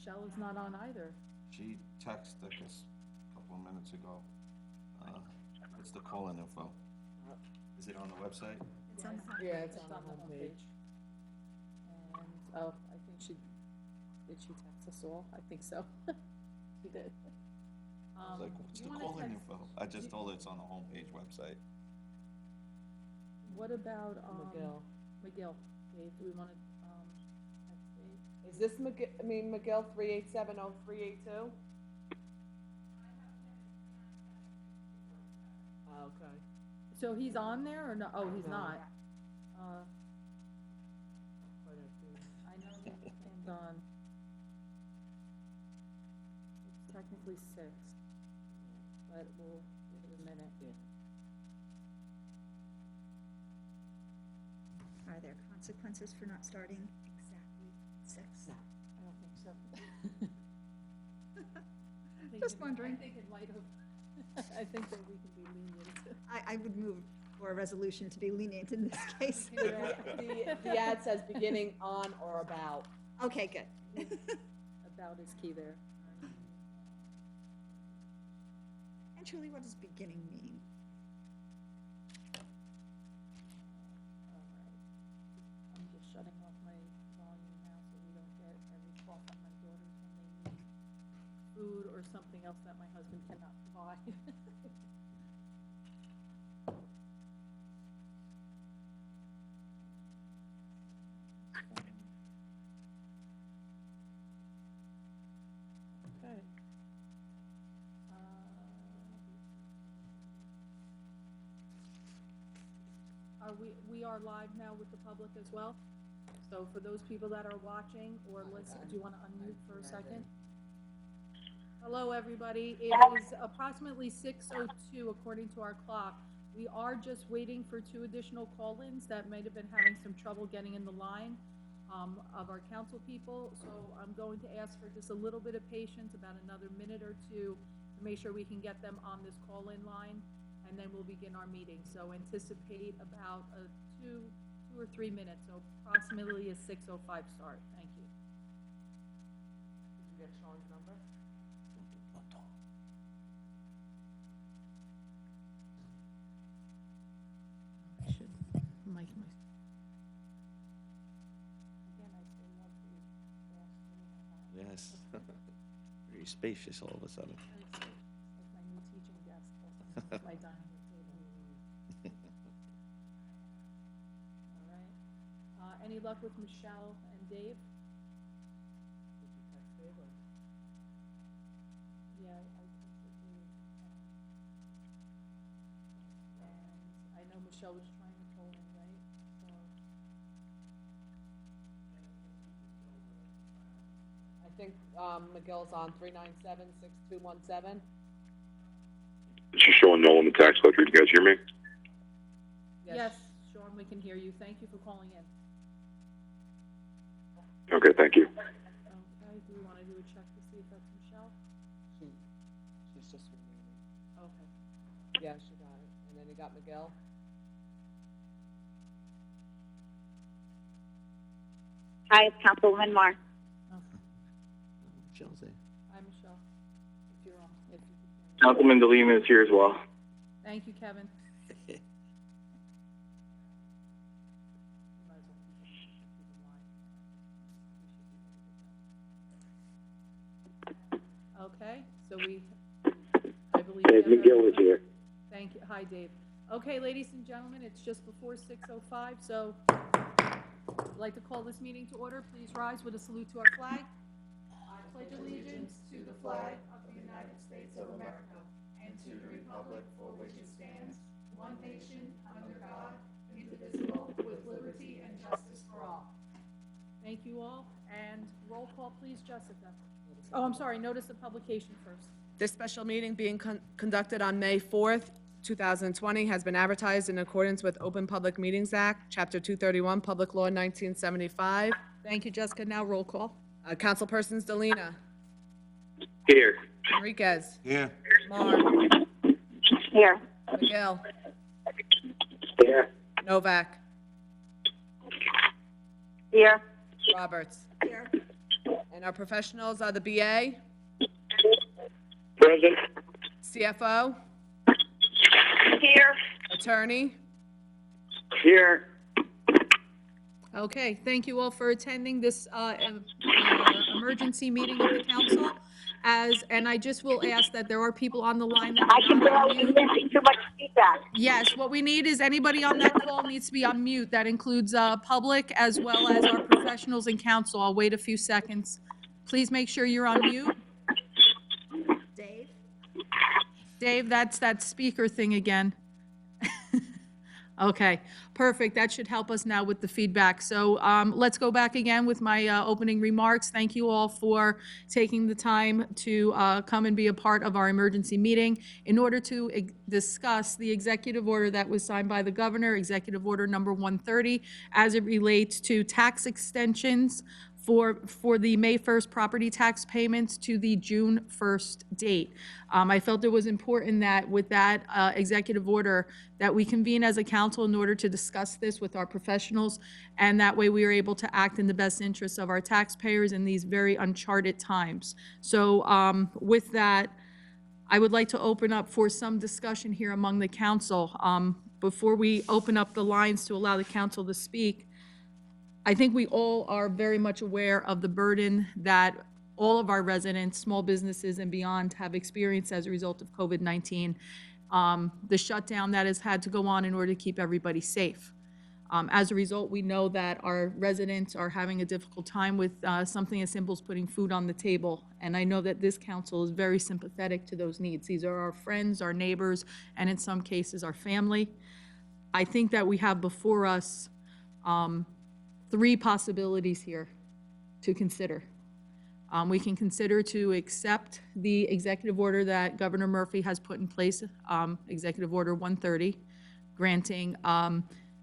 Michelle is not on either. She texted us a couple of minutes ago. What's the call-in info? Is it on the website? It's on the Yeah, it's on the homepage. And, oh, I think did she text us all? I think so. She did. I was like, what's you the wanna call-in text- info? I just told her it's on the homepage website. What about, McGill. Dave, do we wanna, text Dave? Is this McGill 3870382? Okay. So he's on there or no? Oh, he's No. not. Quite a few. I know that and on. It's technically 6, but we'll give it a minute. Are there consequences for not starting exactly 6? I don't think so. I think Just in- wondering. I think in light of, I think that we can be lenient. I would move for a resolution to be lenient in this case. The ad says beginning on or about. Okay, good. About is key there. And truly, what does beginning mean? All right. I'm just shutting off my volume now so we don't get every call from my daughters when they need food or something else that my husband cannot provide. Okay. We are live now with the public as well. So for those people that are watching or listening, do you want to unmute for a second? Hello, everybody. It is approximately 6:02 according to our clock. We are just waiting for 2 additional call-ins that might have been having some trouble getting in the line of our council people. So I'm going to ask for just a little bit of patience, about another minute or 2, to make sure we can get them on this call-in line, and then we'll begin our meeting. So anticipate about a 2 or 3 minutes, so approximately a 6:05 start. Thank you. Did you get Sean's number? I should mic my. Again, I say one for you. Yes. Very spacious all of a sudden. Very safe. It's like my new teaching desk, also my dining room table. All right. Any luck with Michelle and Dave? Did you text Dave or? Yeah, I texted Dave. And I know Michelle was trying to call in, right? So. I think McGill's on 397-6217. This is Sean Nolan, the tax collector. Did you guys hear me? Yes, Sean, we can hear you. Thank you for calling in. Okay, thank you. Okay, do we want to do a check to see if that's Michelle? She's just remaining. Okay. Yeah, she got it. And then you got McGill. Hi, it's Councilwoman Marr. Michelle's there. Hi, Michelle. If you're on, if you could hear me. Councilman DeLima is here as well. Thank you, Kevin. You might as well keep them live. Okay, so I believe. Dave we have McGill is everyone. here. Thank you. Hi, Dave. Okay, ladies and gentlemen, it's just before 6:05, so I'd like to call this meeting to order. Please rise with a salute to our flag. I pledge allegiance to the flag of the United States of America and to the republic for which it stands, one nation, under God, indivisible, with liberty and justice for all. Thank you all, and roll call, please, Jessica. Oh, I'm sorry, notice of publication first. This special meeting being conducted on May 4th, 2020 has been advertised in accordance with Open Public Meetings Act, Chapter 231, Public Law 1975. Thank you, Jessica. Now roll call. Councilpersons Delina, Here. Enriquez, Here. Marr, Here. McGill, Here. Novak, Here. Roberts. Here. And our professionals are the BA, Present. CFO, Here. attorney. Here. Okay, thank you all for attending this emergency meeting of the council. And I just will ask that there are people on the line that I are can not on barely mute. hear you, too much feedback. Yes, what we need is anybody on that call needs to be on mute. That includes public as well as our professionals and council. I'll wait a few seconds. Please make sure you're on mute. Dave? Dave, that's that speaker thing again. Okay, perfect. That should help us now with the feedback. So let's go back again with my opening remarks. Thank you all for taking the time to come and be a part of our emergency meeting in order to discuss the executive order that was signed by the governor, Executive Order Number 130, as it relates to tax extensions for the May 1st property tax payments to the June 1st date. I felt it was important that with that executive order, that we convene as a council in order to discuss this with our professionals, and that way we are able to act in the best interests of our taxpayers in these very uncharted times. So with that, I would like to open up for some discussion here among the council. Before we open up the lines to allow the council to speak, I think we all are very much aware of the burden that all of our residents, small businesses and beyond, have experienced as a result of COVID-19. The shutdown that has had to go on in order to keep everybody safe. As a result, we know that our residents are having a difficult time with something as simple as putting food on the table. And I know that this council is very sympathetic to those needs. These are our friends, our neighbors, and in some cases, our family. I think that we have before us three possibilities here to consider. We can consider to accept the executive order that Governor Murphy has put in place, Executive Order 130, granting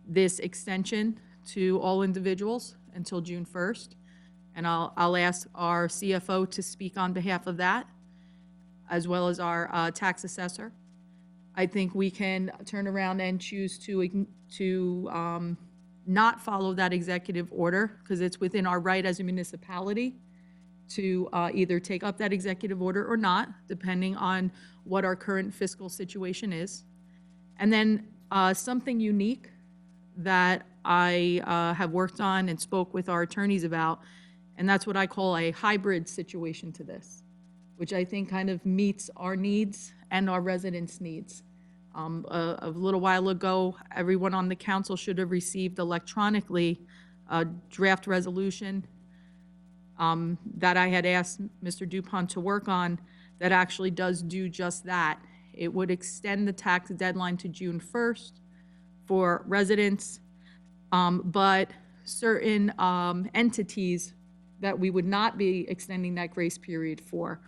this extension to all individuals until June 1st. And I'll ask our CFO to speak on behalf of that, as well as our tax assessor. I think we can turn around and choose to not follow that executive order, because it's within our right as a municipality to either take up that executive order or not, depending on what our current fiscal situation is. And then something unique that I have worked on and spoke with our attorneys about, and that's what I call a hybrid situation to this, which I think kind of meets our needs and our residents' needs. A little while ago, everyone on the council should have received electronically a draft resolution that I had asked Mr. Dupont to work on that actually does do just that. It would extend the tax deadline to June 1st for residents, but certain entities that we would not be extending that grace period for.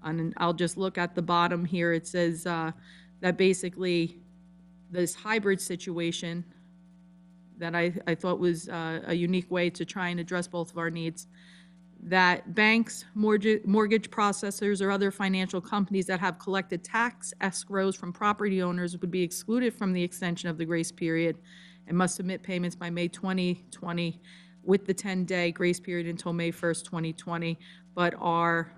And I'll just look at the bottom here. It says that basically this hybrid situation that I thought was a unique way to try and address both of our needs, that banks, mortgage processors, or other financial companies that have collected tax escrows from property owners would be excluded from the extension of the grace period and must submit payments by May 2020 with the 10-day grace period until May 1st, 2020. But our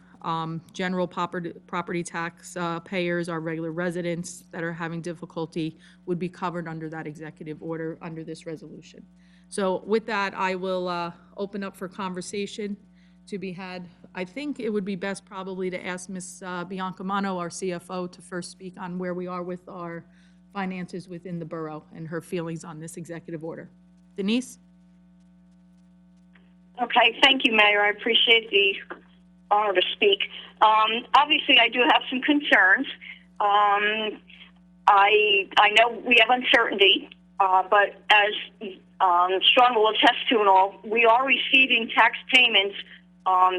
general property tax payers, our regular residents that are having difficulty, would be covered under that executive order under this resolution. So with that, I will open up for conversation to be had. I think it would be best probably to ask Ms. Biancamano, our CFO, to first speak on where we are with our finances within the borough and her feelings on this executive order. Denise? Okay, thank you, Mayor. I appreciate the honor to speak. Obviously, I do have some concerns. I know we have uncertainty, but as Sean will attest to and all, we are receiving tax payments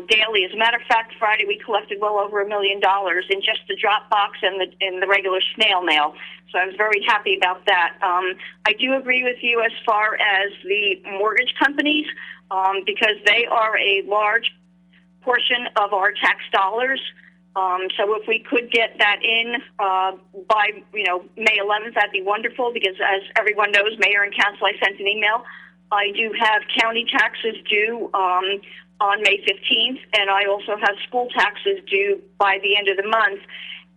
daily. As a matter of fact, Friday we collected well over $1 million in just the drop box and the regular snail mail. So I was very happy about that. I do agree with you as far as the mortgage companies, because they are a large portion of our tax dollars. So if we could get that in by May 11th, that'd be wonderful, because as everyone knows, Mayor and Council, I sent an email. I do have county taxes due on May 15th, and I also have school taxes due by the end of the month.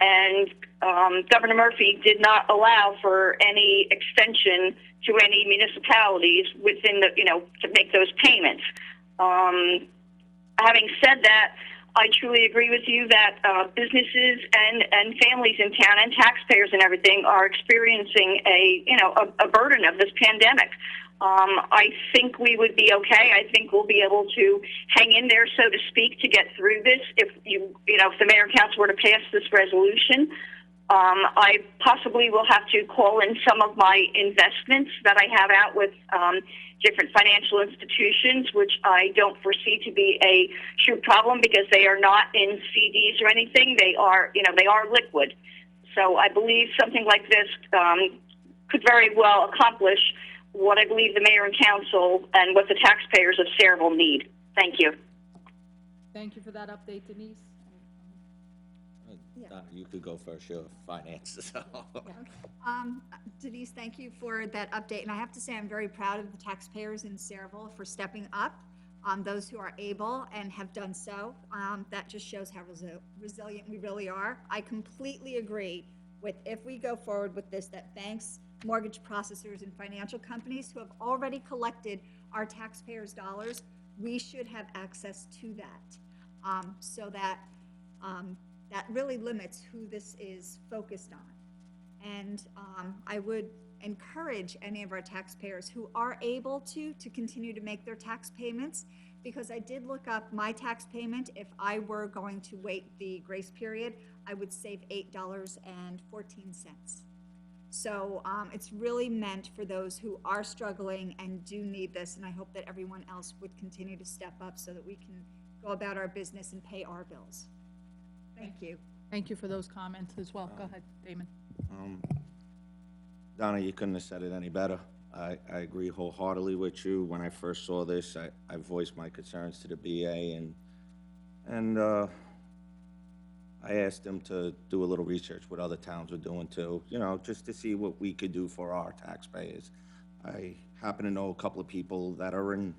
And Governor Murphy did not allow for any extension to any municipalities within the, to make those payments. Having said that, I truly agree with you that businesses and families in town and taxpayers and everything are experiencing a burden of this pandemic. I think we would be okay. I think we'll be able to hang in there, so to speak, to get through this. If if the mayor and council were to pass this resolution, I possibly will have to call in some of my investments that I have out with different financial institutions, which I don't foresee to be a true problem because they are not in CDs or anything. They are, they are liquid. So I believe something like this could very well accomplish what I believe the mayor and council and what the taxpayers of Sayreville need. Thank you. Thank you for that update, Denise. Yeah. Donna, you could go first, your finances. Denise, thank you for that update, and I have to say I'm very proud of the taxpayers in Sayreville for stepping up, those who are able and have done so. That just shows how resilient we really are. I completely agree with, if we go forward with this, that banks, mortgage processors, and financial companies who have already collected our taxpayers' dollars, we should have access to that, so that that really limits who this is focused on. And I would encourage any of our taxpayers who are able to continue to make their tax payments, because I did look up my tax payment. If I were going to wait the grace period, I would save $8.14. So it's really meant for those who are struggling and do need this, and I hope that everyone else would continue to step up so that we can go about our business and pay our bills. Thank you. Thank you for those comments as well. Go ahead, Damon. Donna, you couldn't have said it any better. I agree wholeheartedly with you. When I first saw this, I voiced my concerns to the BA, and I asked them to do a little research what other towns were doing too, just to see what we could do for our taxpayers. I happen to know a couple of people that are in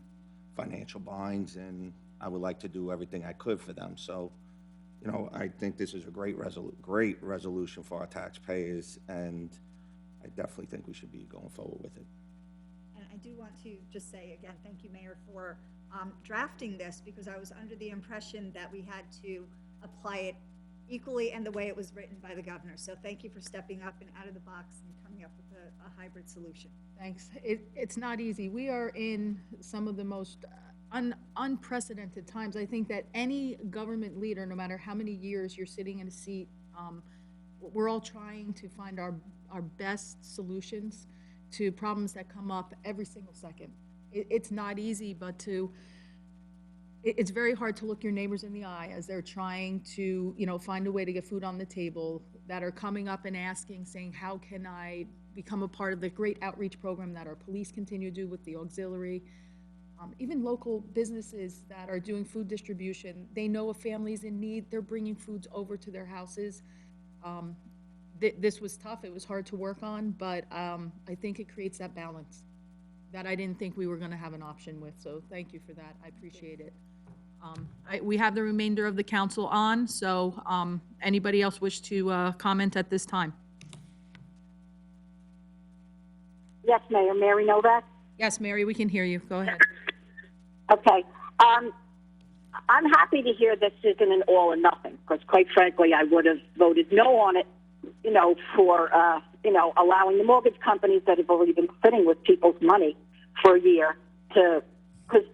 financial binds, and I would like to do everything I could for them. So, I think this is a great resolution for our taxpayers, and I definitely think we should be going forward with it. And I do want to just say again, thank you, Mayor, for drafting this, because I was under the impression that we had to apply it equally and the way it was written by the governor. So thank you for stepping up and out of the box and coming up with a hybrid solution. Thanks. It's not easy. We are in some of the most unprecedented times. I think that any government leader, no matter how many years you're sitting in a seat, we're all trying to find our best solutions to problems that come up every single second. It's not easy, but it's very hard to look your neighbors in the eye as they're trying to, find a way to get food on the table, that are coming up and asking, saying, how can I become a part of the great outreach program that our police continue to do with the auxiliary? Even local businesses that are doing food distribution, they know a family's in need, they're bringing foods over to their houses. This was tough, it was hard to work on, but I think it creates that balance that I didn't think we were gonna have an option with, so thank you for that, I appreciate it. We have the remainder of the council on, so anybody else wish to comment at this time? Yes, Mayor. Mary Novak? Yes, Mary, we can hear you, go ahead. Okay. I'm happy to hear this isn't an all or nothing, because quite frankly, I would have voted no on it, for, allowing the mortgage companies that have already been sitting with people's money for a year to, because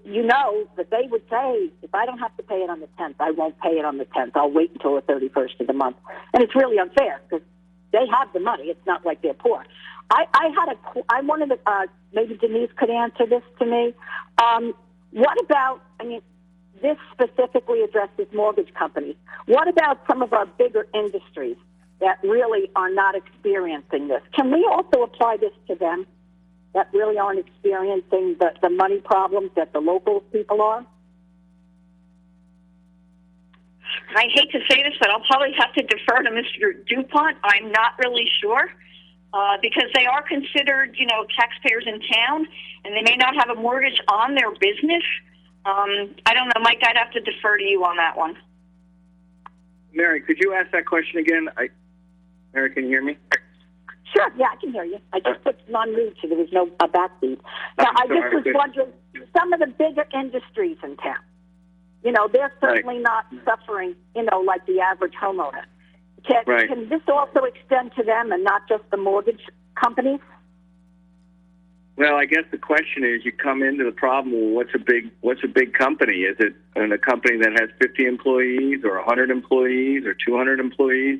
that they would say, if I don't have to pay it on the 10th, I won't pay it on the 10th. I'll wait until the 31st of the month. And it's really unfair, because they have the money. It's not like they're poor. I wanted to, maybe Denise could answer this to me. What about, this specifically addresses mortgage companies. What about some of our bigger industries that really are not experiencing this? Can we also apply this to them that really aren't experiencing the money problems that the local people are? I hate to say this, but I'll probably have to defer to Mr. DuPont. I'm not really sure. Because they are considered, taxpayers in town, and they may not have a mortgage on their business. I don't know, Mike, I'd have to defer to you on that one. Mary, could you ask that question again? Mary, can you hear me? Sure, yeah, I can hear you. I just put it on mute so there was no backbeat. Now, I just was wondering, some of the bigger industries in town, you know, they're certainly not suffering, you know, like the average homeowner. Can this also extend to them and not just the mortgage companies? Well, I guess the question is, you come into the problem. Well, what's a big company? Is it a company that has 50 employees, or 100 employees, or 200 employees?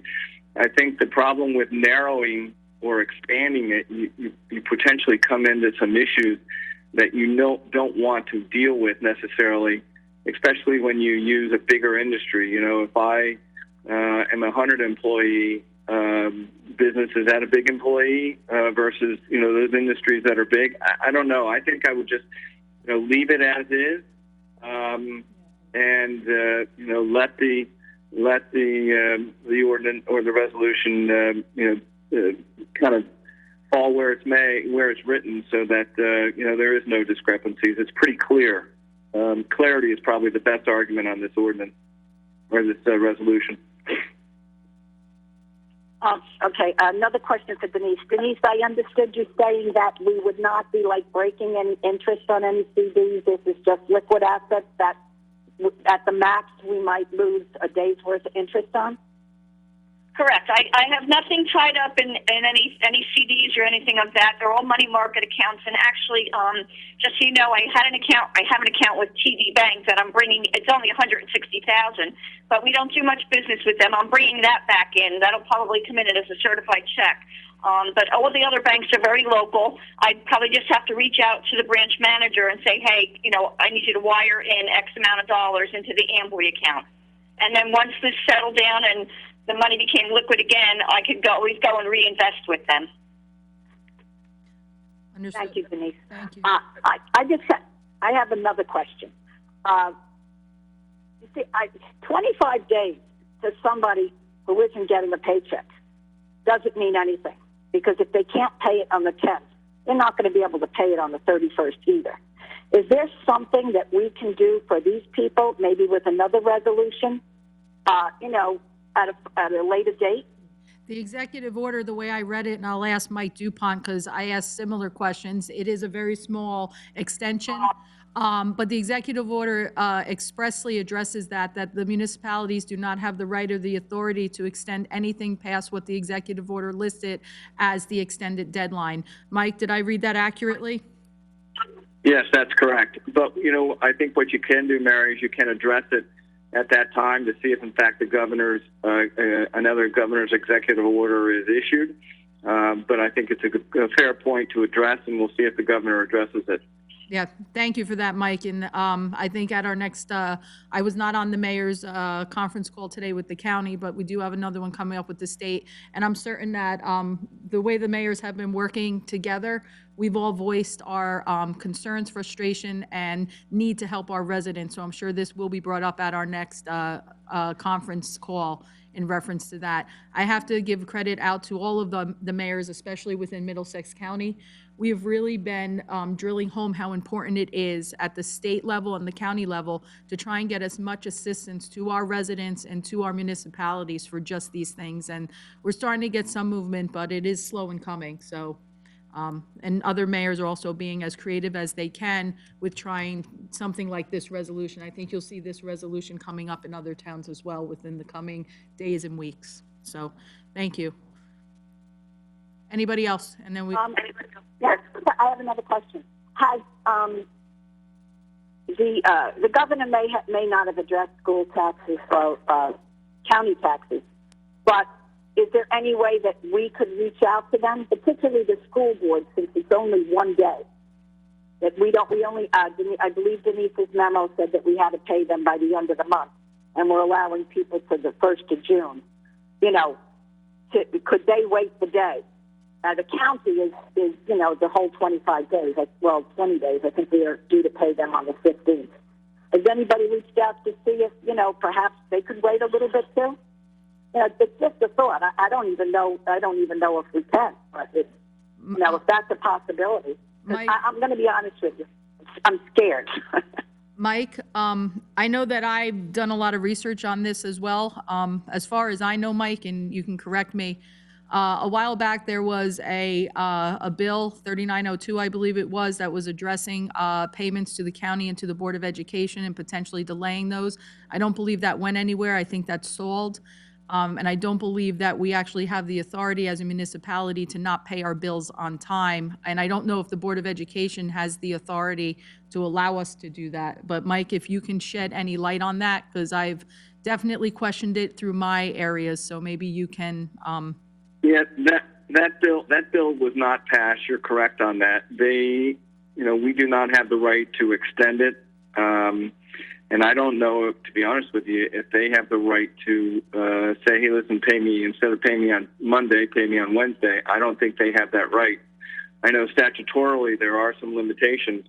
I think the problem with narrowing or expanding it, you potentially come into some issues that you don't want to deal with necessarily, especially when you use a bigger industry. You know, if I am a 100 employee business, is that a big employee versus, you know, those industries that are big? I don't know. I think I would just, you know, leave it as is, and you know, let the ordinance or the resolution you know, kind of fall where it's written, so that you know, there is no discrepancies. It's pretty clear. Clarity is probably the best argument on this ordinance or this resolution. Okay, another question for Denise. Denise, I understood you saying that we would not be like breaking any interest on any CDs. This is just liquid assets that at the max we might lose a day's worth of interest on? Correct. I have nothing tied up in any CDs or anything of that. They're all money market accounts. And actually, just so you know, I have an account with TD Bank that I'm bringing. It's only $160,000, but we don't do much business with them. I'm bringing that back in. That'll probably come in as a certified check. But all the other banks are very local. I'd probably just have to reach out to the branch manager and say, hey, you know, I need you to wire in X amount of dollars into the Amboy account. And then once this settled down and the money became liquid again, I could always go and reinvest with them. Understood. Thank you, Denise. Thank you. I have another question. You see, 25 days to somebody who isn't getting a paycheck doesn't mean anything, because if they can't pay it on the 10th, they're not going to be able to pay it on the 31st either. Is there something that we can do for these people, maybe with another resolution, you know, at a later date? The executive order, the way I read it, and I'll ask Mike Dupont because I asked similar questions, it is a very small extension. But the executive order expressly addresses that the municipalities do not have the right or the authority to extend anything past what the executive order listed as the extended deadline. Mike, did I read that accurately? Yes, that's correct. But, you know, I think what you can do, Mary, is you can address it at that time to see if, in fact, the governor's another governor's executive order is issued. But I think it's a fair point to address, and we'll see if the governor addresses it. Yeah, thank you for that, Mike. And I think at our next, I was not on the mayor's conference call today with the county, but we do have another one coming up with the state. And I'm certain that the way the mayors have been working together, we've all voiced our concerns, frustration, and need to help our residents. So I'm sure this will be brought up at our next conference call in reference to that. I have to give credit out to all of the mayors, especially within Middlesex County. We have really been drilling home how important it is at the state level and the county level to try and get as much assistance to our residents and to our municipalities for just these things. And we're starting to get some movement, but it is slow in coming. So, and other mayors are also being as creative as they can with trying something like this resolution. I think you'll see this resolution coming up in other towns as well within the coming days and weeks. So, thank you. Anybody else? And then we. Yes, I have another question. Has the governor may not have addressed school taxes or county taxes, but is there any way that we could reach out to them, particularly the school board, since it's only one day? That we only, I believe Denise's memo said that we had to pay them by the end of the month, and we're allowing people to the 1st of June. You know, could they wait the day? The county is, you know, the whole 25 days, well, 20 days. I think we are due to pay them on the 15th. Has anybody reached out to see if, you know, perhaps they could wait a little bit too? You know, it's just a thought. I don't even know if we can, but you know, if that's a possibility. I'm going to be honest with you. I'm scared. Mike, I know that I've done a lot of research on this as well. As far as I know, Mike, and you can correct me, a while back, there was a bill, 3902, I believe it was, that was addressing payments to the county and to the Board of Education and potentially delaying those. I don't believe that went anywhere. I think that stalled. And I don't believe that we actually have the authority as a municipality to not pay our bills on time. And I don't know if the Board of Education has the authority to allow us to do that. But Mike, if you can shed any light on that, because I've definitely questioned it through my areas, so maybe you can, Yeah, that bill was not passed. You're correct on that. We do not have the right to extend it. And I don't know, to be honest with you, if they have the right to say, hey, listen, pay me, instead of paying me on Monday, pay me on Wednesday. I don't think they have that right. I know statutorily there are some limitations,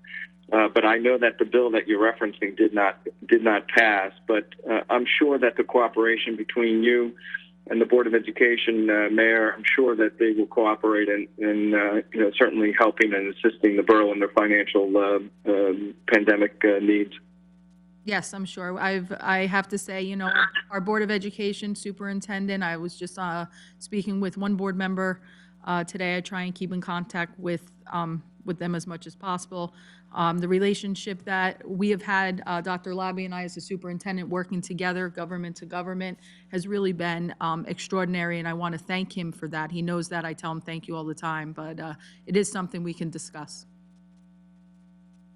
but I know that the bill that you're referencing did not pass. But I'm sure that the cooperation between you and the Board of Education, Mayor, I'm sure that they will cooperate in certainly helping and assisting the borough in their financial pandemic needs. yes, I'm sure. I have to say, our Board of Education superintendent, I was just speaking with one board member today. I try and keep in contact with them as much as possible. The relationship that we have had, Dr. Labby and I as a superintendent working together, government to government, has really been extraordinary, and I want to thank him for that. He knows that. I tell him thank you all the time, but it is something we can discuss.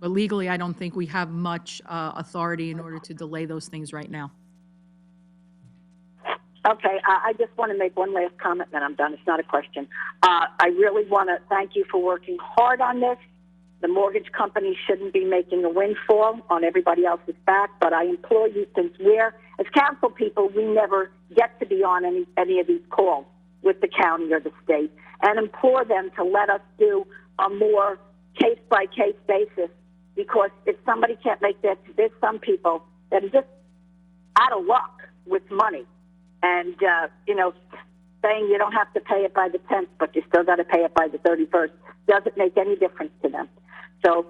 But legally, I don't think we have much authority in order to delay those things right now. Okay, I just want to make one last comment, then I'm done. It's not a question. I really want to thank you for working hard on this. The mortgage company shouldn't be making a windfall on everybody else's back, but I implore you, since as council people, we never get to be on any of these calls with the county or the state, and implore them to let us do a more case-by-case basis, because if somebody can't make that, there's some people that are just out of luck with money. And, saying you don't have to pay it by the 10th, but you still got to pay it by the 31st doesn't make any difference to them. So,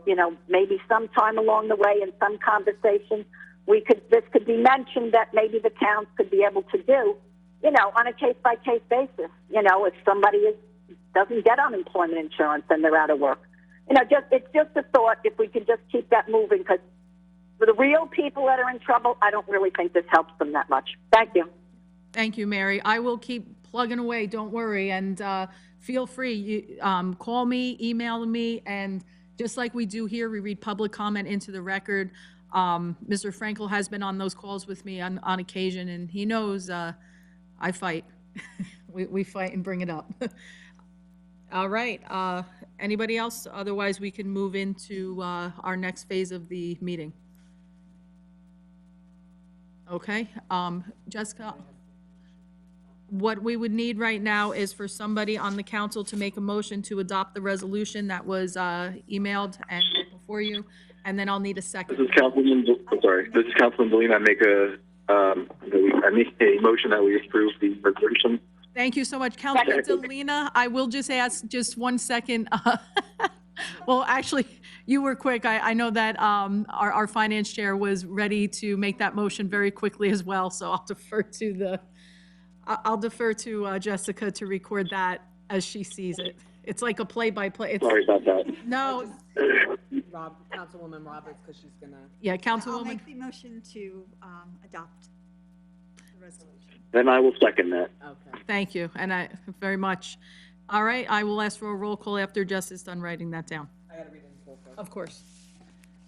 maybe sometime along the way in some conversation, this could be mentioned that maybe the towns could be able to do, on a case-by-case basis. If somebody doesn't get unemployment insurance and they're out of work. It's just a thought, if we could just keep that moving, because for the real people that are in trouble, I don't really think this helps them that much. Thank you. Thank you, Mary. I will keep plugging away, don't worry, and feel free. Call me, email me, and just like we do here, we read public comment into the record. Mr. Frankel has been on those calls with me on occasion, and he knows I fight. we fight and bring it up. All right. Anybody else? Otherwise, we can move into our next phase of the meeting. Okay. Jessica, what we would need right now is for somebody on the council to make a motion to adopt the resolution that was emailed and before you, and then I'll need a second. This is Councilman Dolina. I make a motion that we approve the resolution. Thank you so much. Councilman Dolina, I will just ask just 1 second. Well, actually, you were quick. I know that our finance chair was ready to make that motion very quickly as well, so I'll defer to Jessica to record that as she sees it. It's like a play-by-play. Sorry about that. No, Councilwoman Roberts, because she's gonna. yeah, I'll Councilwoman. make the motion to adopt the resolution. Then I will second that. Okay. Thank you, and I very much. All right, I will ask for a roll call after Jess is done writing that down. I gotta read it in full first. Of course.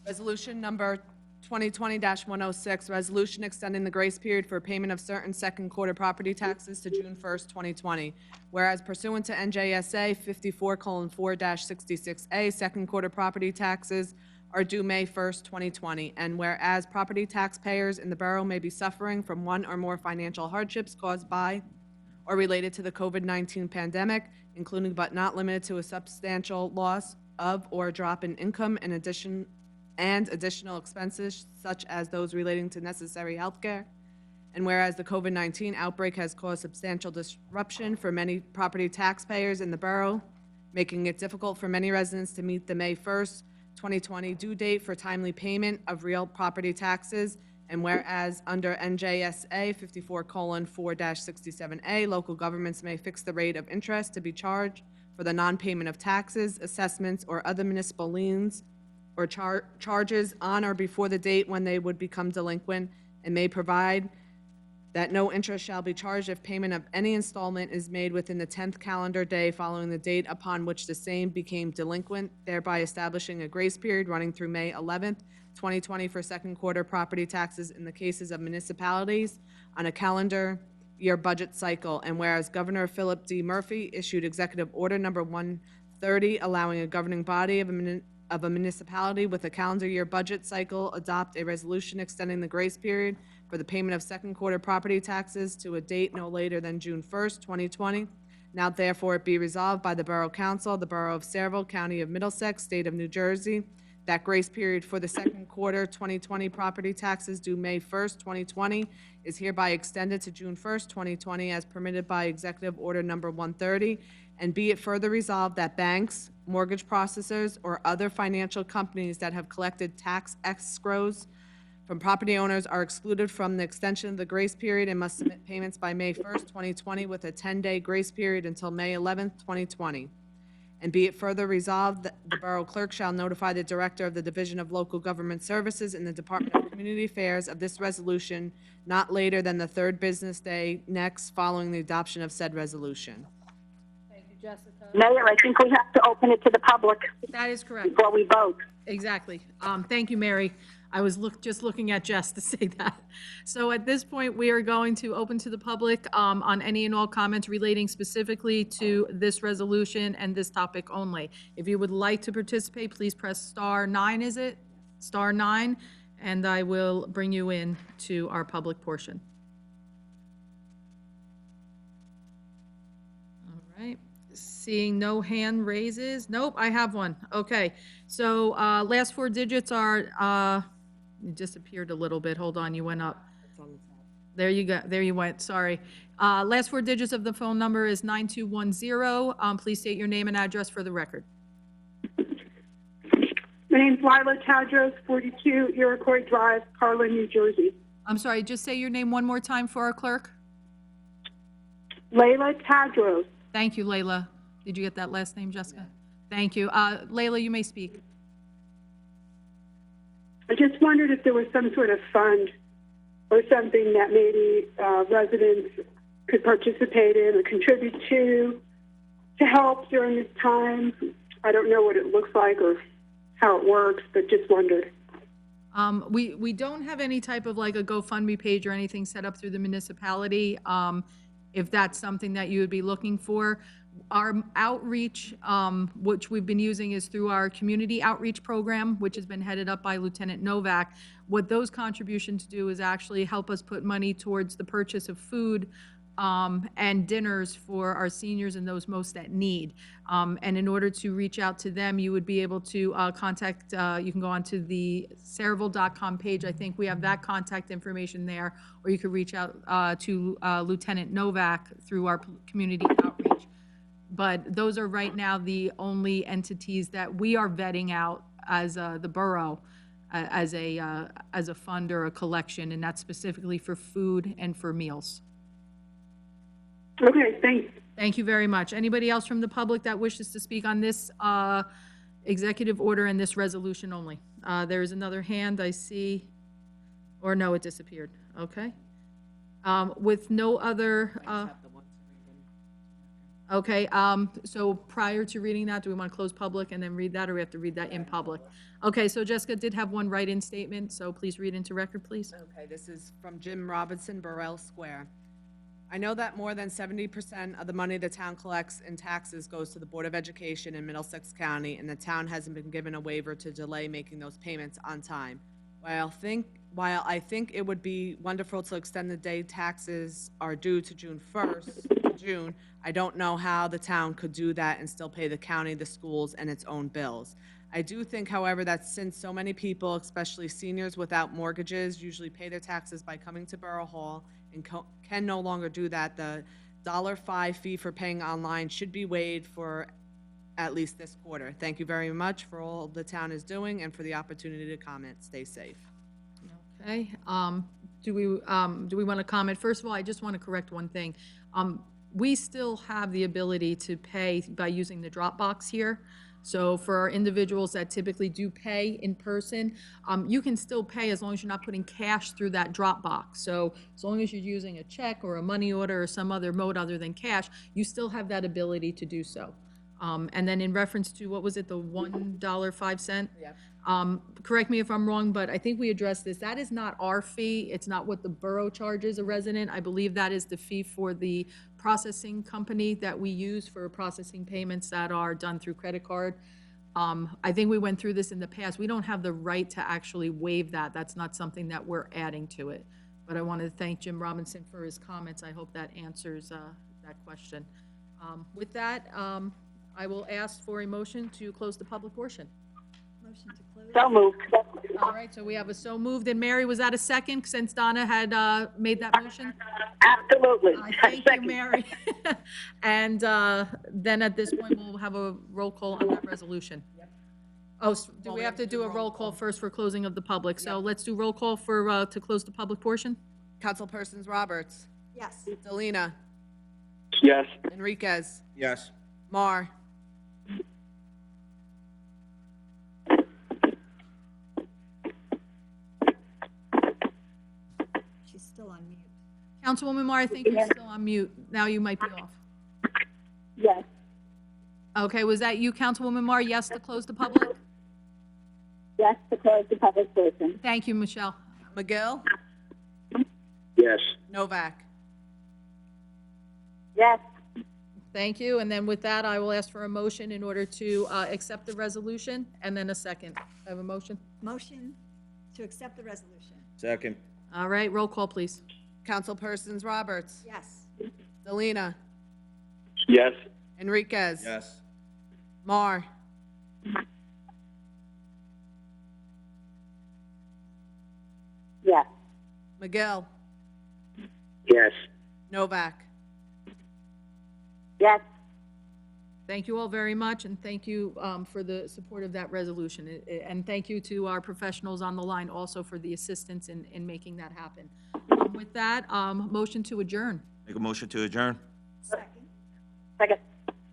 Resolution number 2020-106, resolution extending the grace period for payment of certain second quarter property taxes to June 1st, 2020. Whereas pursuant to NJSA 54:4-66A, second quarter property taxes are due May 1st, 2020. And whereas property taxpayers in the borough may be suffering from one or more financial hardships caused by or related to the COVID-19 pandemic, including but not limited to a substantial loss of or drop in income and additional expenses such as those relating to necessary health care. And whereas the COVID-19 outbreak has caused substantial disruption for many property taxpayers in the borough, making it difficult for many residents to meet the May 1st, 2020 due date for timely payment of real property taxes, and whereas under NJSA 54:4-67A, local governments may fix the rate of interest to be charged for the non-payment of taxes, assessments, or other municipal liens or charges on or before the date when they would become delinquent, and may provide that no interest shall be charged if payment of any installment is made within the 10th calendar day following the date upon which the same became delinquent, thereby establishing a grace period running through May 11th, 2020 for second quarter property taxes in the cases of municipalities on a calendar year budget cycle. And whereas Governor Philip D. Murphy issued Executive Order Number 130, allowing a governing body of a municipality with a calendar year budget cycle adopt a resolution extending the grace period for the payment of second quarter property taxes to a date no later than June 1st, 2020. Now therefore it be resolved by the Borough Council, the Borough of Saraville, County of Middlesex, State of New Jersey, that grace period for the second quarter 2020 property taxes due May 1st, 2020 is hereby extended to June 1st, 2020 as permitted by Executive Order Number 130. And be it further resolved that banks, mortgage processors, or other financial companies that have collected tax escrows from property owners are excluded from the extension of the grace period and must submit payments by May 1st, 2020, with a 10-day grace period until May 11th, 2020. And be it further resolved that the Borough Clerk shall notify the Director of the Division of Local Government Services in the Department of Community Affairs of this resolution not later than the third business day next following the adoption of said resolution. Thank you, Jessica. Mayor, I think we have to open it to the public That is correct. before we vote. Exactly. Thank you, Mary. I was just looking at Jess to say that. So at this point, we are going to open to the public on any and all comments relating specifically to this resolution and this topic only. If you would like to participate, please press star 9, is it? Star 9, and I will bring you in to our public portion. All right. Seeing no hand raises. Nope, I have one. Okay. So last four digits are, you disappeared a little bit. Hold on, you went up. There you go. There you went. Sorry. Last four digits of the phone number is 9210. Please state your name and address for the record. My name's Lila Tadros, 42 Iroquois Drive, Harlan, New Jersey. I'm sorry, just say your name one more time for our clerk. Layla Tadros. Thank you, Layla. Did you get that last name, Jessica? Thank you. Layla, you may speak. I just wondered if there was some sort of fund or something that maybe residents could participate in or contribute to help during this time. I don't know what it looks like or how it works, but just wondered. We don't have any type of like a GoFundMe page or anything set up through the municipality. If that's something that you would be looking for. Our outreach, which we've been using, is through our community outreach program, which has been headed up by Lieutenant Novak. What those contributions do is actually help us put money towards the purchase of food and dinners for our seniors and those most at need. And in order to reach out to them, you would be able to contact, you can go onto the Saraville.com page. I think we have that contact information there, or you could reach out to Lieutenant Novak through our community outreach. But those are right now the only entities that we are vetting out as the borough as a fund or a collection, and that's specifically for food and for meals. Okay, thanks. Thank you very much. Anybody else from the public that wishes to speak on this executive order and this resolution only? There is another hand I see, or no, it disappeared. Okay. With no other. Okay, so prior to reading that, do we want to close public and then read that, or we have to read that in public? Okay, so Jessica did have one write-in statement, so please read into record, please. Okay, this is from Jim Robinson, Burrell Square. I know that more than 70% of the money the town collects in taxes goes to the Board of Education in Middlesex County, and the town hasn't been given a waiver to delay making those payments on time. While I think it would be wonderful to extend the day taxes are due to June 1st, June, I don't know how the town could do that and still pay the county, the schools, and its own bills. I do think, however, that since so many people, especially seniors without mortgages, usually pay their taxes by coming to Borough Hall and can no longer do that, the $5 fee for paying online should be waived for at least this quarter. Thank you very much for all the town is doing and for the opportunity to comment. Stay safe. Okay, do we want to comment? First of all, I just want to correct one thing. We still have the ability to pay by using the Dropbox here. So for our individuals that typically do pay in person, you can still pay as long as you're not putting cash through that Dropbox. So as long as you're using a check or a money order or some other mode other than cash, you still have that ability to do so. And then in reference to, what was it, the $1.05? Yeah. Correct me if I'm wrong, but I think we addressed this. That is not our fee. It's not what the borough charges a resident. I believe that is the fee for the processing company that we use for processing payments that are done through credit card. I think we went through this in the past. We don't have the right to actually waive that. That's not something that we're adding to it. But I want to thank Jim Robinson for his comments. I hope that answers that question. With that, I will ask for a motion to close the public portion. Motion to close. So moved. All right, so we have a so moved, and Mary, was that a second, since Donna had made that motion? Absolutely. Thank you, Second. Mary. And then at this point, we'll have a roll call on that resolution. Oh, do we have to do a roll call first for closing of the public? So let's do roll call for, to close the public portion? Councilpersons Roberts, Yes. Delina, Yes. Enriquez, Yes. Mar, She's still on mute. Councilwoman Mar, I think you're still on mute. Now you might be off. Yes. Okay, was that you, Councilwoman Mar? Yes to close the public? Yes, to close the public portion. Thank you, Michelle. McGill, Yes. Novak. Yes. Thank you, and then with that, I will ask for a motion in order to accept the resolution, and then a second. I have a motion? Motion to accept the resolution. Second. All right, roll call, please. Councilpersons Roberts, Yes. Delina, Yes. Enriquez. Yes. Mar, Yes. McGill, Yes. Novak. Yes. Thank you all very much, and thank you for the support of that resolution. And thank you to our professionals on the line also for the assistance in making that happen. With that, motion to adjourn. Make a motion to adjourn? Second. Second.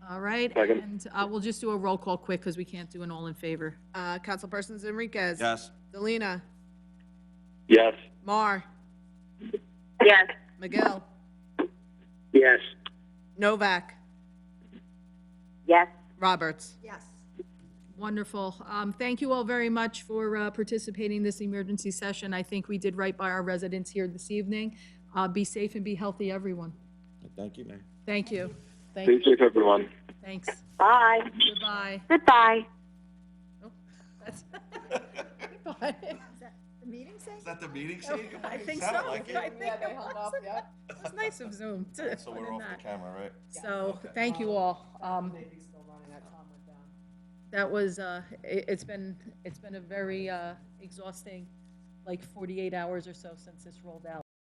All right, Second. and we'll just do a roll call quick because we can't do an all in favor. Councilpersons Enriquez. Yes. Delina, Yes. Mar, Yes. McGill, Yes. Novak, Yes. Roberts. Yes. Wonderful. Thank you all very much for participating in this emergency session. I think we did right by our residents here this evening. Be safe and be healthy, everyone. Thank you, Mayor. Thank you. Thank Be you. safe, everyone. Thanks. Bye. Goodbye. Goodbye. Oh, that's- Goodbye. Is that the meeting saying? Is that the meeting I think so. I think it was. It was nice of Zoom to So put we're in off that. the camera, right? So, thank you all. That was, it's been a very exhausting, like 48 hours or so since this rolled out.